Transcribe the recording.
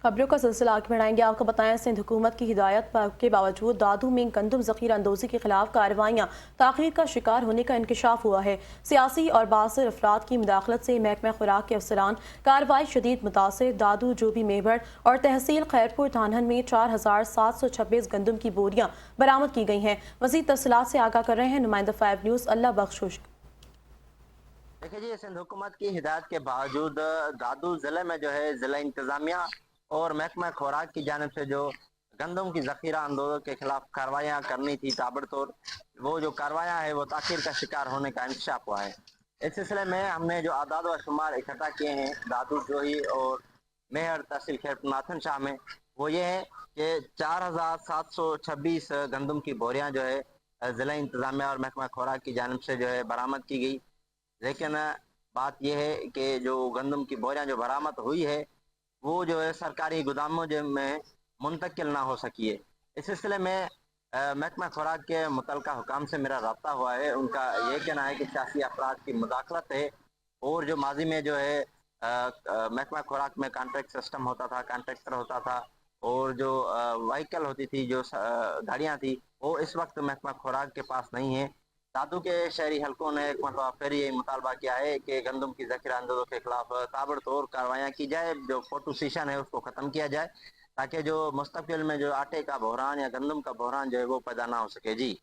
खबरों का सिलसिला आगे बढ़ाएंगे। आपको बताएं, सिंध हुकूमत की हिदायत के बावजूद दादू में गंदम जखीरा अंदोजी के खिलाफ कार्रवाइयां ताखीर का शिकार होने का इंकशाफ हुआ है। सियासी और बासर अफराद की मुदाखलत से महकमा खुराक के अफसरान कार्रवाई शदीद मुतासर दादू जोबी मेबड़ और तहसील खैरपुर थानहन में 4726 गंदम की बोरियां बरामद की गई हैं। मजीद तफसीलात से आगाह कर रहे हैं नुमाइंदा 5 न्यूज़ अल्लाह बख्श खुश्क। देखिए जी, सिंध हुकूमत की हिदायत के बावजूद दादू जिले में जो है जिला इंतजामिया और महकमा खुराक की जानिब से जो गंदम की जखीरा अंदोजों के खिलाफ कार्रवाइयाँ करनी थी ताबड़तोड़, वो जो कार्रवाइयाँ है वो ताखीर का शिकार होने का इंकशाफ हुआ है। इस सिलसिले में हमने जो आदाद व शुमार इकट्ठा किए हैं दादू जोही और मेहर तहसील खैरनाथन शाह में, वो ये है कि 4726 गंदम की बोरियां जो है जिला इंतजामिया और महकमा खुराक की जानिब से जो है बरामद की गई। लेकिन बात यह है कि जो गंदम की बोरियां जो बरामद हुई है वो जो है सरकारी गोदामों में मुंतकिल ना हो सकी है। इस सिलसिले में महकमा खुराक के मुतलका हुकाम से मेरा रब्ता हुआ है। उनका ये कहना है कि सियासी अफराद की मुदाखलत है और जो माजी में जो है महकमा खुराक में कॉन्ट्रैक्ट सिस्टम होता था, कॉन्ट्रैक्टर होता था और जो व्हीकल होती थी, जो गाड़ियाँ थी, वो इस वक्त महकमा खुराक के पास नहीं है। दादू के शहरी हलकों ने एक मरतबा फिर ये मुतालबा किया है कि गंदम की जखीरा अंदोजों के खिलाफ ताबड़तोड़ कार्रवाइयाँ की जाए, जो फोटो सेशन है उसको ख़त्म किया जाए, ताकि जो मुस्तकबिल में जो आटे का बहरान या गंदम का बहरान जो है वो पैदा ना हो सके। जी।